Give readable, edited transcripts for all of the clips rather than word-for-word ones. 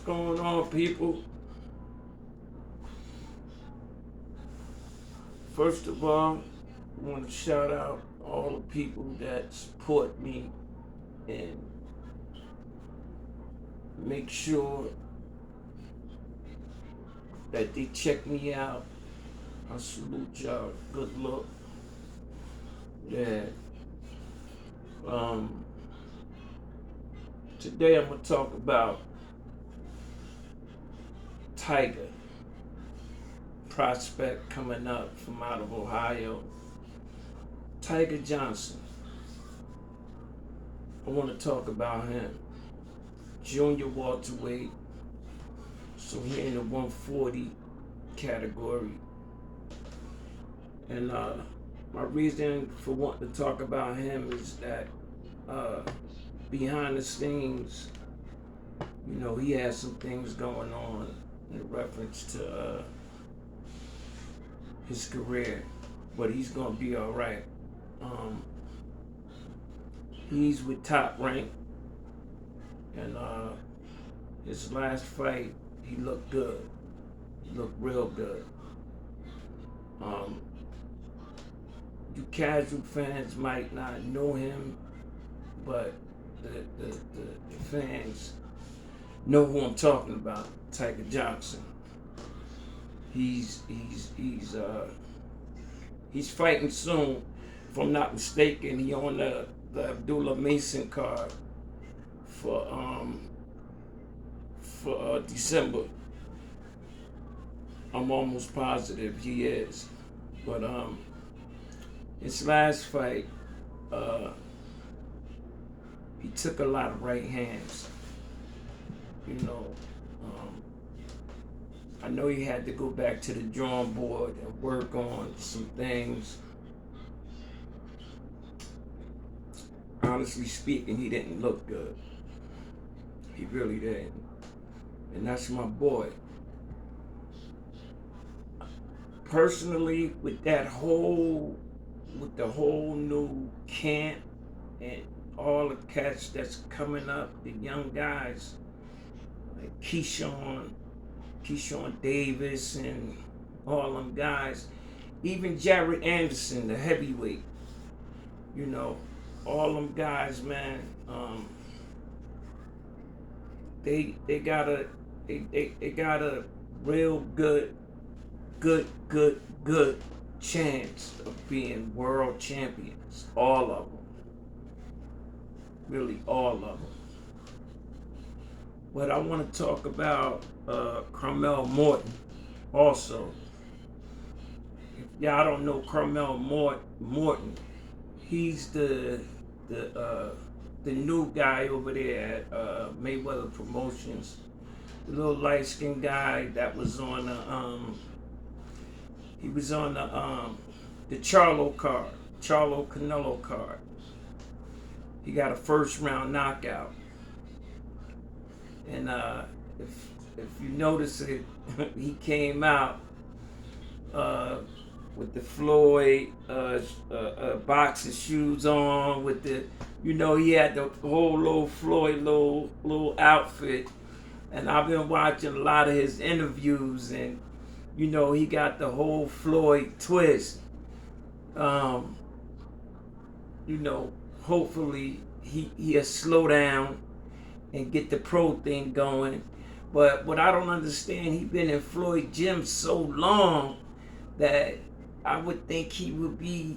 going on, people? First of all, I want to shout out all the people that support me and make sure that they check me out. I salute y'all. Good luck. Yeah. Um, Today I'm gonna talk about Tiger prospect coming up from out of Ohio. Tiger Johnson. I want to talk about him. Junior welterweight. So he in the 140 category. And my reason for wanting to talk about him is that behind the scenes, he has some things going on in reference to his career, but he's gonna be all right. He's with Top Rank, and his last fight, he looked good. He looked real good. You casual fans might not know him, but the fans know who I'm talking about. Tiger Johnson. He's fighting soon. If I'm not mistaken, he on the Abdullah Mason card for December. I'm almost positive he is. But his last fight, he took a lot of right hands. I know he had to go back to the drawing board and work on some things. Honestly speaking, he didn't look good. He really didn't. And that's my boy. Personally, with the whole new camp and all the cats that's coming up, the young guys like Keyshawn Davis and all them guys, even Jared Anderson, the heavyweight, all them guys, man, they got a real good chance of being world champions. All of them. Really, all of them. But I want to talk about Curmel Morton also. If y'all don't know Curmel Morton, he's the new guy over there at Mayweather Promotions. The little light-skinned guy that was on the Charlo Canelo card. He got a first round knockout. And if you notice it, he came out with the Floyd boxing shoes on, with the, he had the whole little Floyd little outfit. And I've been watching a lot of his interviews, and he got the whole Floyd twist. Hopefully he'll slow down and get the pro thing going. But what I don't understand, he been in Floyd gym so long that I would think he would be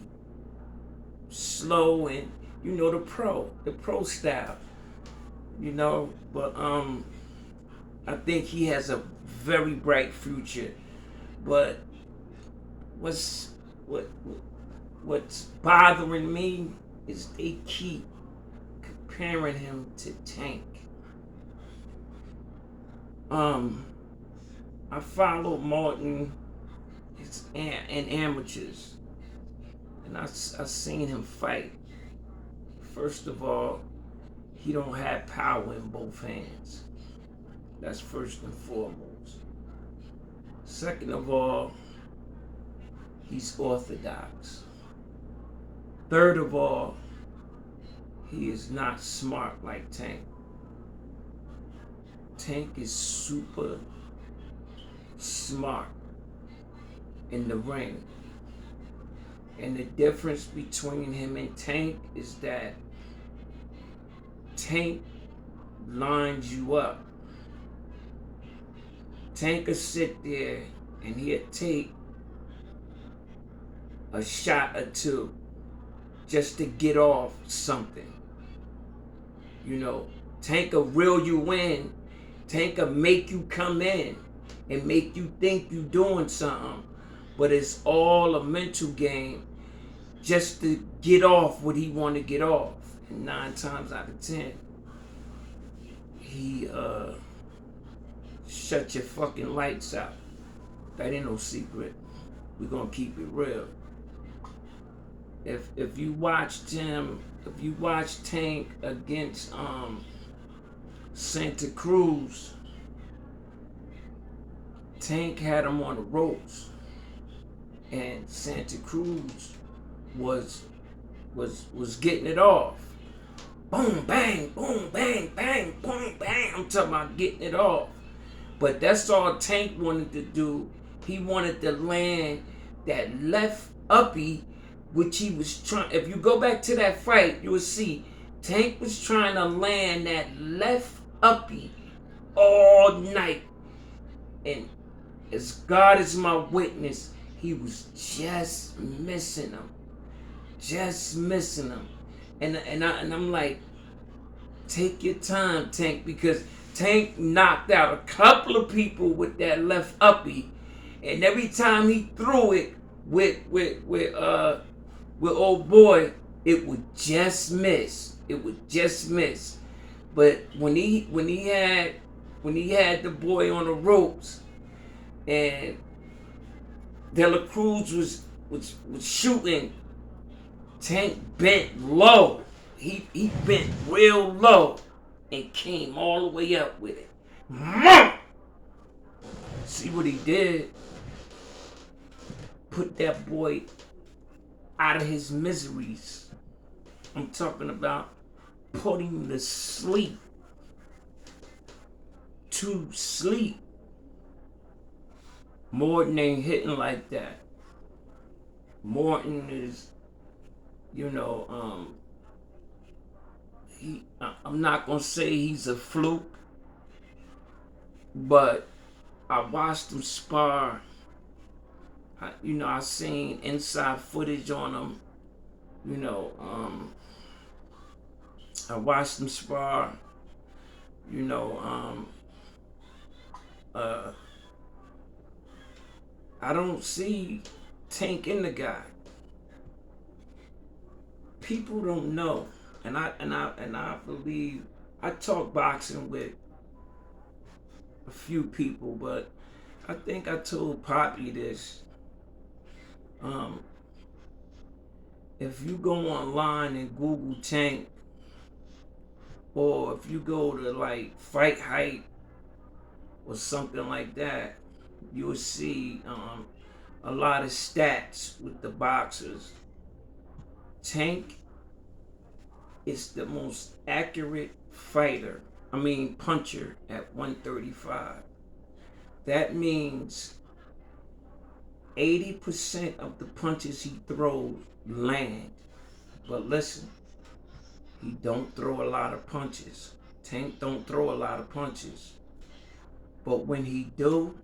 slow and the pro style. But I think he has a very bright future. But what's bothering me is they keep comparing him to Tank. I follow Morton in amateurs, and I seen him fight. First of all, he don't have power in both hands. That's first and foremost. Second of all, he's orthodox. Third of all, he is not smart like Tank. Tank is super smart in the ring. And the difference between him and Tank is that Tank lines you up. Tank will sit there and he'll take a shot or two just to get off something. You know, Tank will reel you in. Tank will make you come in and make you think you doing something. But it's all a mental game just to get off what he want to get off. And 9 times out of 10, he shut your fucking lights out. That ain't no secret. We're gonna keep it real. If you watched him, if you watched Tank against Santa Cruz, Tank had him on the ropes, and Santa Cruz was getting it off. Boom, bang, boom, bang, bang, boom, bang. I'm talking about getting it off. But that's all Tank wanted to do. He wanted to land that left uppy, which he was trying. If you go back to that fight, you will see Tank was trying to land that left uppy all night. And as God is my witness, he was just missing him. Just missing him. And I'm like, take your time, Tank, because Tank knocked out a couple of people with that left uppy, and every time he threw it with old boy, it would just miss. It would just miss. But when he had the boy on the ropes, and De La Cruz was shooting, Tank bent low. He bent real low and came all the way up with it. See what he did? Put that boy out of his miseries. I'm talking about putting him to sleep. To sleep. Morton ain't hitting like that. Morton is, I'm not gonna say he's a fluke, but I watched him spar. I seen inside footage on him. I watched him spar. I don't see Tank in the guy. People don't know, and I believe I talk boxing with a few people, but I think I told Poppy this. If you go online and Google Tank, or if you go to like Fight Hype or something like that, you'll see a lot of stats with the boxers. Tank is the most accurate puncher at 135. That means 80% of the punches he throws land. But listen, he don't throw a lot of punches. Tank don't throw a lot of punches. But when he do,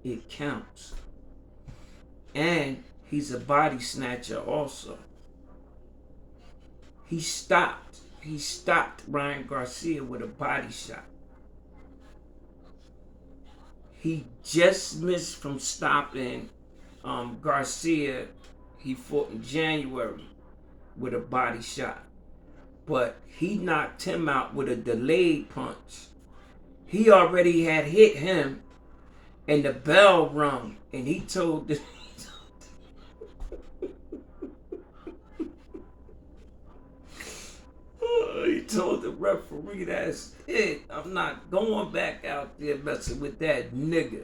it counts. And he's a body snatcher also. He stopped Ryan Garcia with a body shot. He just missed from stopping Garcia. He fought in January with a body shot. But he knocked him out with a delayed punch. He already had hit him, and the bell rung, and he told the he told the referee, that's it. I'm not going back out there messing with that nigga.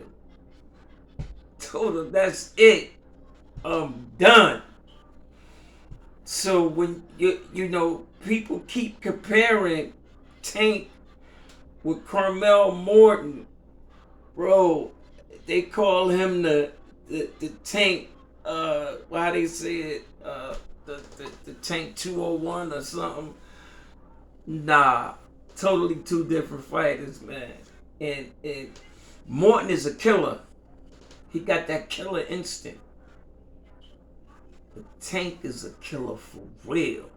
Told him, that's it. I'm done. So when people keep comparing Tank with Carmel Morton, bro. They call him the tank. Why they say it? The tank 201 or something. Nah, totally two different fighters, man. And Morton is a killer. He got that killer instinct. But Tank is a killer for real.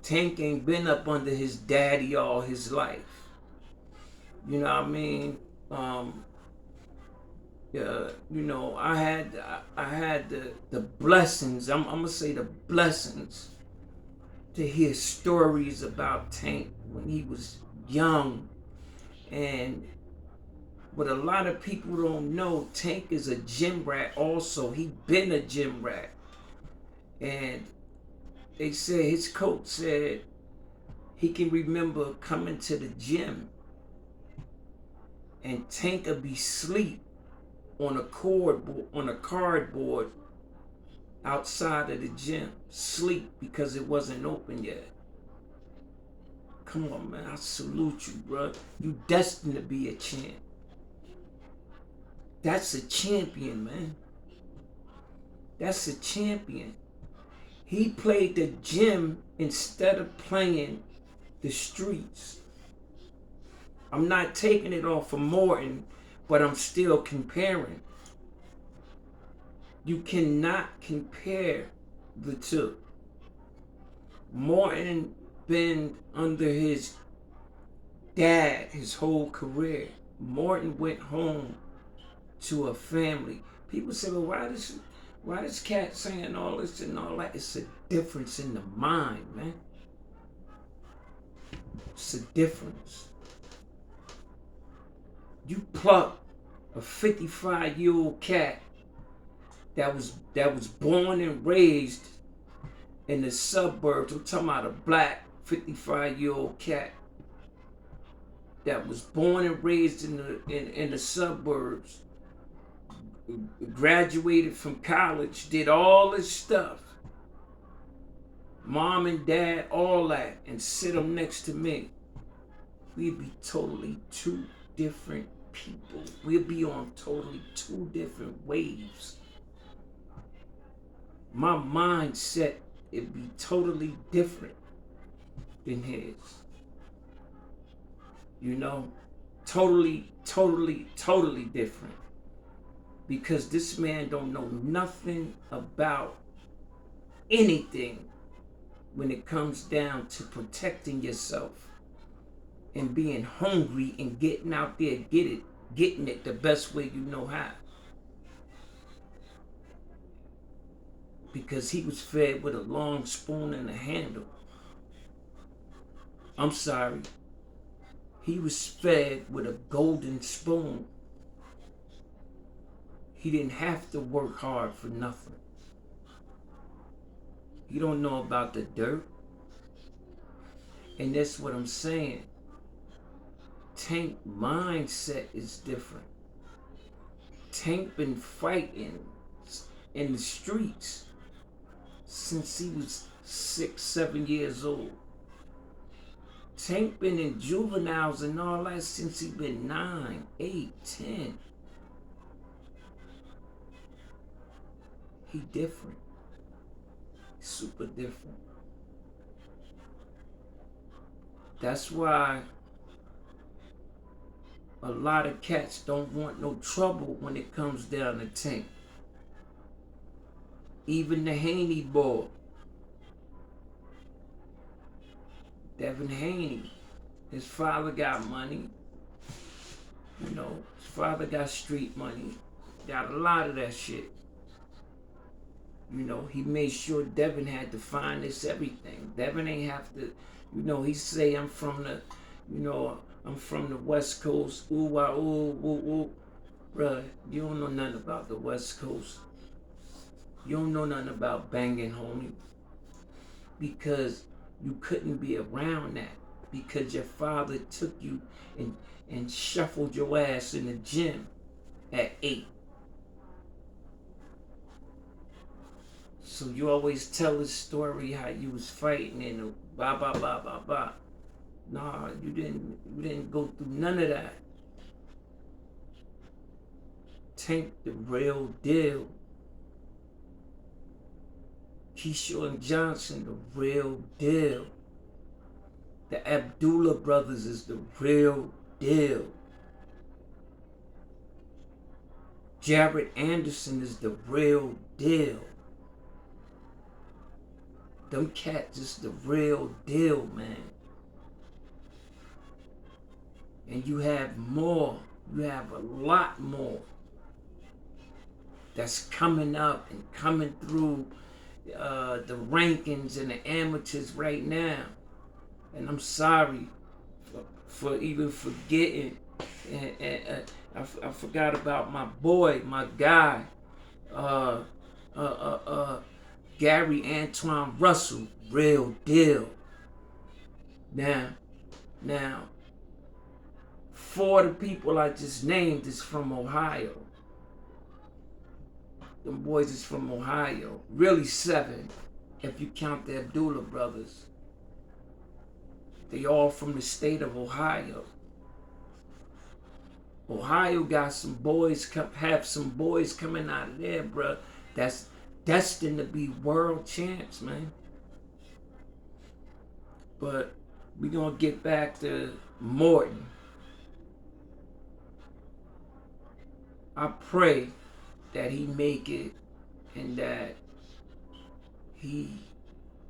Tank ain't been up under his daddy all his life. You know what I mean? Yeah, you know, I had the blessings. I'm gonna say the blessings to hear stories about Tank when he was young. And what a lot of people don't know, Tank is a gym rat also. He been a gym rat. And they said, his coach said he can remember coming to the gym and Tank would be asleep on a cardboard outside of the gym, sleep because it wasn't open yet. Come on, man, I salute you, bro. You destined to be a champ. That's a champion, man. That's a champion. He played the gym instead of playing the streets. I'm not taking it off of Morton, but I'm still comparing. You cannot compare the two. Morton been under his dad his whole career. Morton went home to a family. People say, well, why this cat saying all this and all that? It's a difference in the mind, man. It's a difference. You pluck a 55-year-old cat that was born and raised in the suburbs. I'm talking about a black 55-year-old cat that was born and raised in the suburbs, graduated from college, did all this stuff, mom and dad, all that, and sit them next to me. We'd be totally two different people. We'd be on totally two different waves. My mindset would be totally different than his. You know, totally different. Because this man don't know nothing about anything when it comes down to protecting yourself and being hungry and getting out there, getting it the best way you know how. Because he was fed with a long spoon and a handle. I'm sorry. He was fed with a golden spoon. He didn't have to work hard for nothing. You don't know about the dirt. And that's what I'm saying. Tank mindset is different. Tank been fighting in the streets since he was 6, 7 years old. Tank been in juveniles and all that since he been 9, 8, 10. He different. Super different. That's why a lot of cats don't want no trouble when it comes down to Tank. Even the Haney boy, Devin Haney, his father got money. You know, his father got street money. Got a lot of that shit. You know, he made sure Devin had to find this everything. Devin ain't have to, you know, he say I'm from the West Coast. Ooh, wah, ooh, ooh, ooh. Bruh, you don't know nothing about the West Coast. You don't know nothing about banging, homie. Because you couldn't be around that. Because your father took you and shuffled your ass in the gym at 8. So you always tell this story how you was fighting and blah, blah, blah, blah, blah. Nah, you didn't go through none of that. Tank the real deal. Keyshawn Johnson, the real deal. The Abdullah brothers is the real deal. Jared Anderson is the real deal. Them cats is the real deal, man. And you have more. You have a lot more that's coming up and coming through the rankings and the amateurs right now. And I'm sorry for even forgetting. I forgot about my boy, my guy, Gary Antoine Russell, real deal. Now, 4 of the people I just named is from Ohio. Them boys is from Ohio. Really 7, if you count the Abdullah brothers. They all from the state of Ohio. Ohio got some boys, have some boys coming out of there, bro. That's destined to be world champs, man. But we gonna get back to Morton. I pray that he make it and that he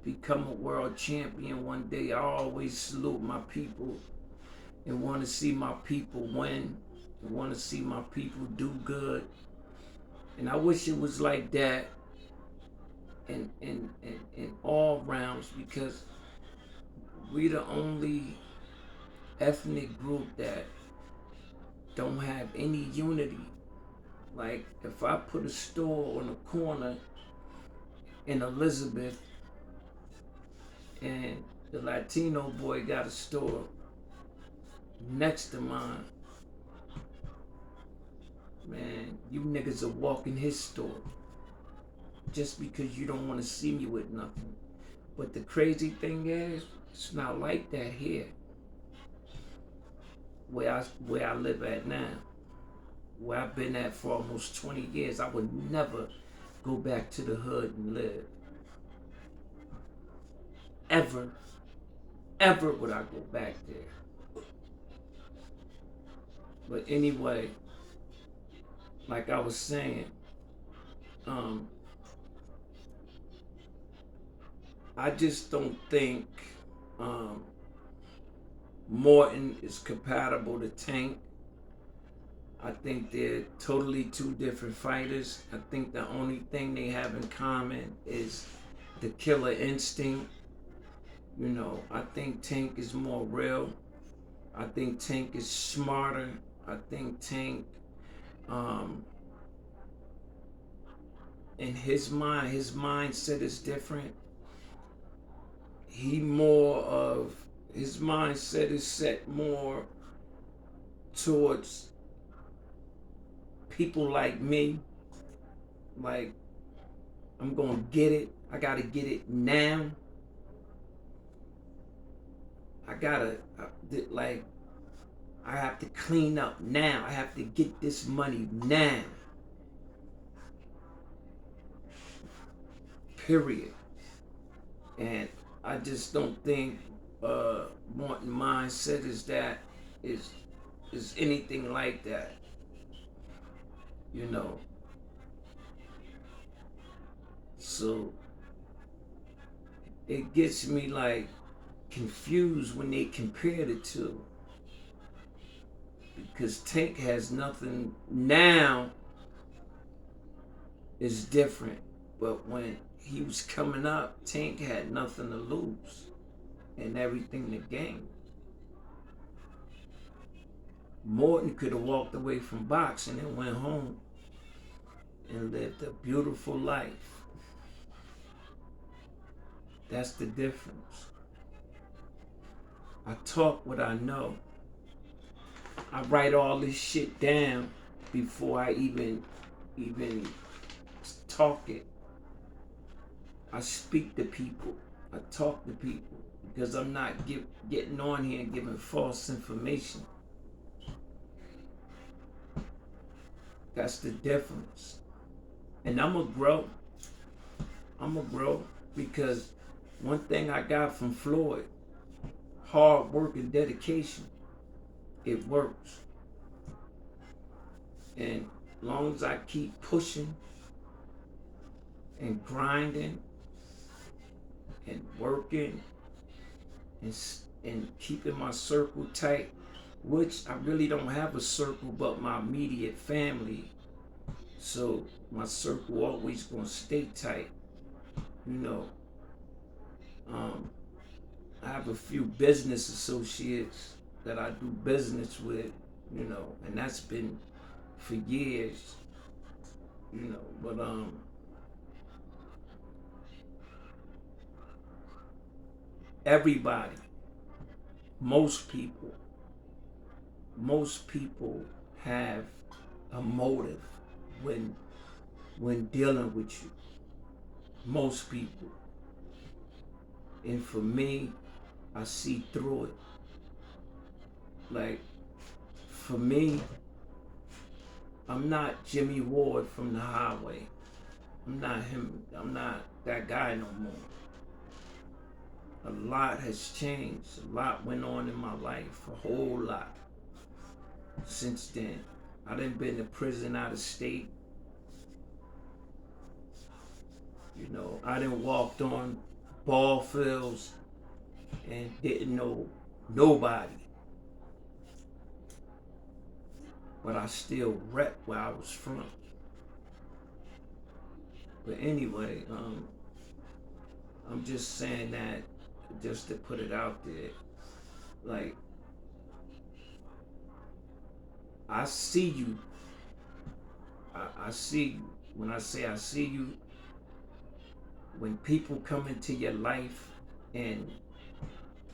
become a world champion one day. I always salute my people and want to see my people win. I want to see my people do good. And I wish it was like that in all rounds, because we the only ethnic group that don't have any unity. Like, if I put a store on a corner in Elizabeth and the Latino boy got a store next to mine, man, you niggas are walking his store just because you don't want to see me with nothing. But the crazy thing is, it's not like that here, where I live at now, where I've been at for almost 20 years. I would never go back to the hood and live. Ever would I go back there. But anyway, like I was saying, I just don't think Morton is compatible to Tank. I think they're totally 2 different fighters. I think the only thing they have in common is the killer instinct. You know, I think Tank is more real. I think Tank is smarter. I think Tank, in his mindset is different. His mindset is set more towards people like me. Like, I'm gonna get it. I gotta get it now. I have to clean up now. I have to get this money now. Period. And I just don't think Morton mindset is anything like that. You know. So it gets me like confused when they compare the two. Because Tank has nothing now, is different. But when he was coming up, Tank had nothing to lose and everything to gain. Morton could have walked away from boxing and went home and lived a beautiful life. That's the difference. I talk what I know. I write all this shit down before I even talk it. I speak to people. I talk to people. because I'm not getting on here and giving false information. That's the difference. And I'm going to grow. I'm going to grow because one thing I got from Floyd, hard work and dedication, it works. And as long as I keep pushing and grinding and working and keeping my circle tight, which I really don't have a circle but my immediate family. So my circle always gonna stay tight. You know, I have a few business associates that I do business with, you know, and that's been for years, you know, but everybody, most people have a motive when dealing with you. Most people. And for me, I see through it. Like, for me, I'm not Jimmy Ward from the highway. I'm not him. I'm not that guy no more. A lot has changed. A lot went on in my life. A whole lot. Since then, I done been to prison out of state. You know, I done walked on ball fields and didn't know nobody. But I still rep where I was from. But anyway, I'm just saying that just to put it out there. Like, I see you. I see you. When I say I see you, when people come into your life and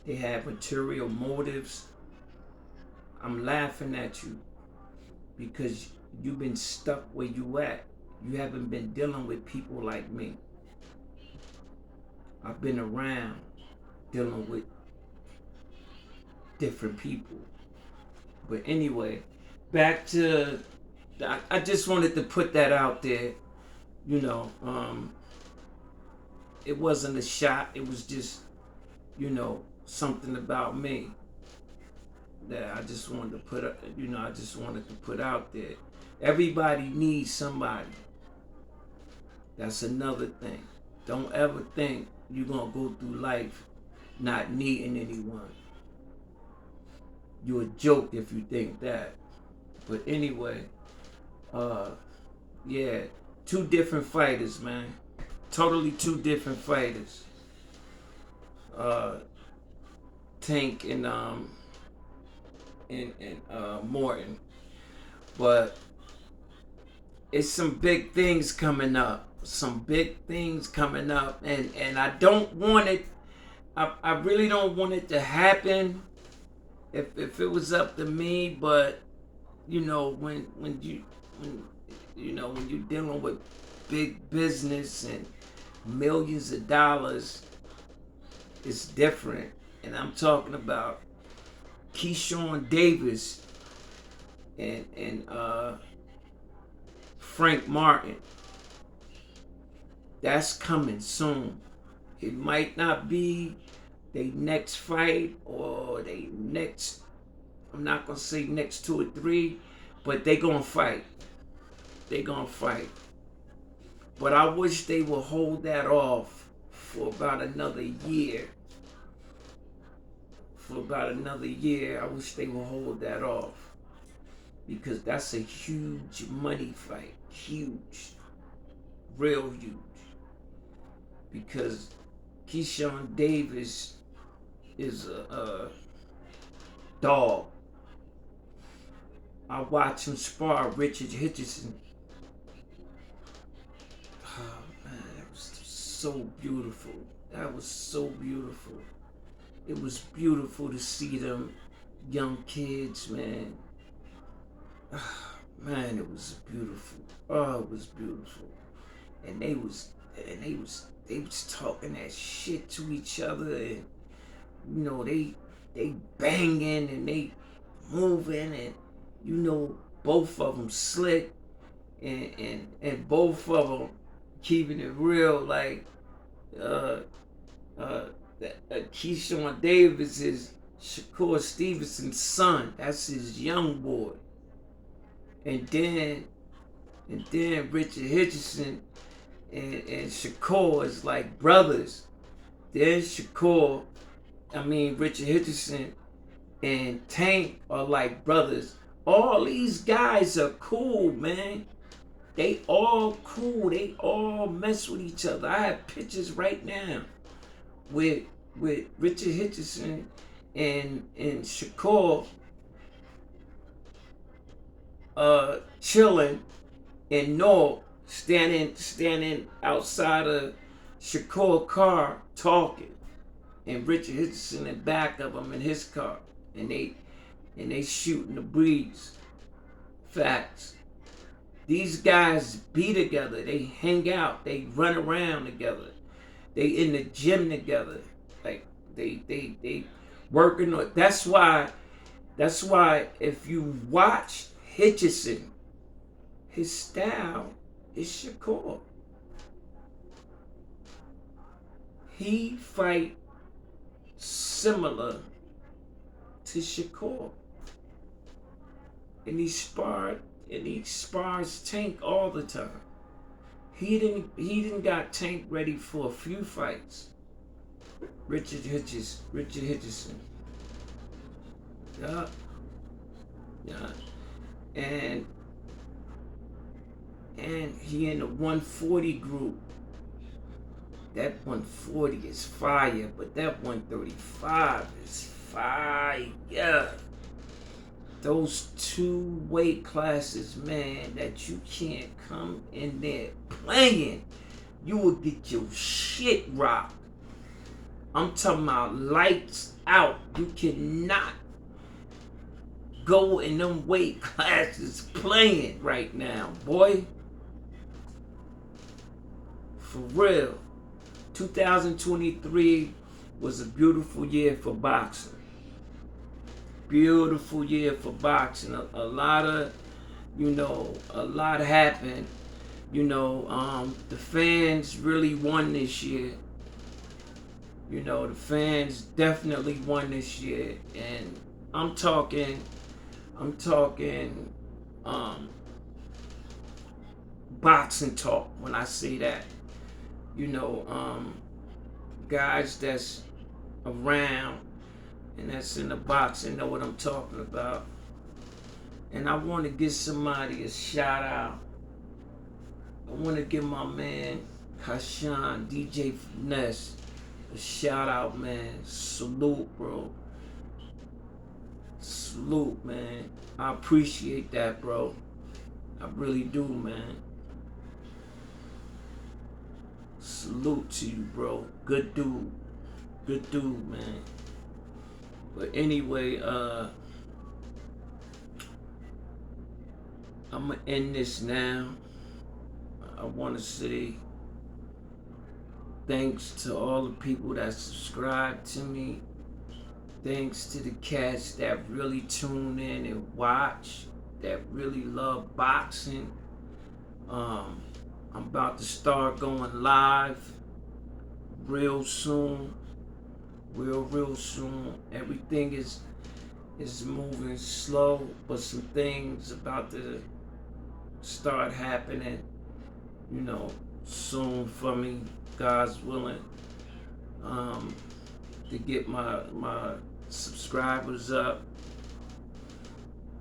they have material motives, I'm laughing at you because you've been stuck where you at. You haven't been dealing with people like me. I've been around dealing with different people. But anyway, back to, I just wanted to put that out there. You know, it wasn't a shot. It was just, you know, something about me that I just wanted to put, I just wanted to put out there. Everybody needs somebody. That's another thing. Don't ever think you're going to go through life not needing anyone. You're a joke if you think that. But anyway, yeah, two different fighters, man. Totally two different fighters. Tank and Morton. But it's some big things coming up. Some big things coming up. And I don't want it, I really don't want it to happen if it was up to me, but you know, when you're dealing with big business and millions of dollars, it's different. And I'm talking about Keyshawn Davis and Frank Morton. That's coming soon. It might not be they next fight or they next, I'm not gonna say next 2 or 3, but they gonna fight. They gonna fight. But I wish they would hold that off for about another year. For about another year, I wish they would hold that off. Because that's a huge money fight. Huge. Real huge. Because Keyshawn Davis is a dog. I watched him spar Richard Hitchison. Oh man, that was so beautiful. That was so beautiful. It was beautiful to see them young kids, man. Oh, man, it was beautiful. Oh, it was beautiful. And they was talking that shit to each other, and you know, they banging and they moving, and you know, both of them slick, and both of them keeping it real. Like uh uh, Keyshawn Davis is Shakur Stevenson's son. That's his young boy. And then Richard Hitchison and Shakur is like brothers. Then Richard Hitchison and Tank are like brothers. All these guys are cool, man. They all cool. They all mess with each other. I have pictures right now with Richard Hitchison and Shakur chilling, and Noel standing outside of Shakur's car talking, and Richard Hitchison in the back of him in his car, and they shooting the breeze. Facts. These guys be together. They hang out. They run around together. They in the gym together. Like they working on. That's why if you watch Hitchison, his style is Shakur. He fight similar to Shakur. And he spars Tank all the time. He didn't got Tank ready for a few fights. Richard Hitchison. Yeah. Yeah. And he in the 140 group. That 140 is fire, but that 135 is fire. Those two weight classes, man, that you can't come in there playing. You will get your shit rocked. I'm talking about lights out. You cannot go in them weight classes playing right now, boy. For real. 2023 was a beautiful year for boxing. Beautiful year for boxing. A lot happened. The fans really won this year. The fans definitely won this year, and I'm talking boxing talk when I say that. Guys that's around and that's in the boxing know what I'm talking about. And I want to give somebody a shout out. I want to give my man Kashan, DJ Finesse, a shout out, man. Salute, bro. Salute, man. I appreciate that, bro. I really do, man. Salute to you, bro. Good dude. Good dude, man. But anyway, I'm gonna end this now. I want to say thanks to all the people that subscribe to me. Thanks to the cats that really tune in and watch, that really love boxing. I'm about to start going live real soon. Real soon. Everything is moving slow, but some things about to start happening, soon for me, God's willing. To get my subscribers up,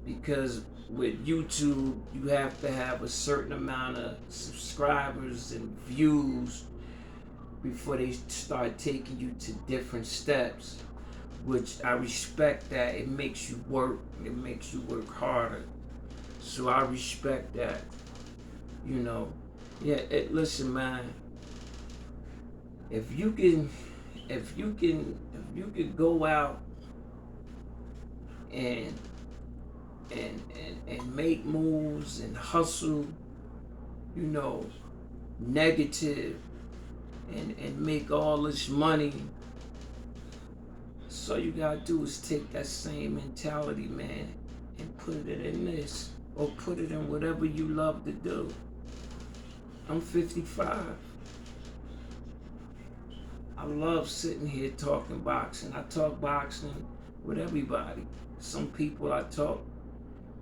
because with YouTube you have to have a certain amount of subscribers and views before they start taking you to different steps, which I respect that. It makes you work. It makes you work harder. So I respect that. Yeah. Listen, man. If you could go out and make moves and hustle, negative, and make all this money, So all you gotta do is take that same mentality, man, and put it in this, or put it in whatever you love to do. I'm 55. I love sitting here talking boxing. I talk boxing with everybody. Some people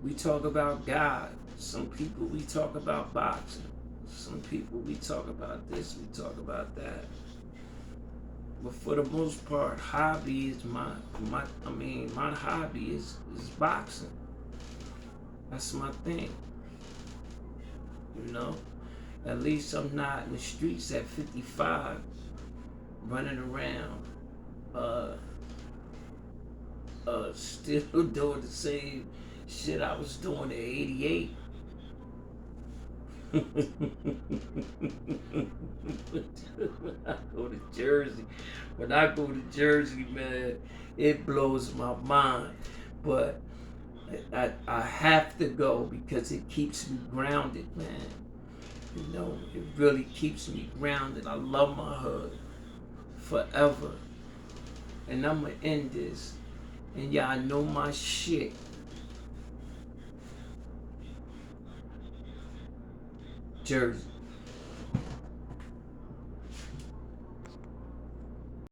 we talk about God. Some people we talk about boxing. Some people we talk about this, we talk about that. But for the most part, hobby is my hobby is boxing. That's my thing. You know? At least I'm not in the streets at 55 running around still doing the same shit I was doing at 88. When I go to Jersey, man, it blows my mind. But I have to go because it keeps me grounded, man. You know, it really keeps me grounded. I love my hood forever. And I'm gonna end this. And y'all know my shit. Jersey.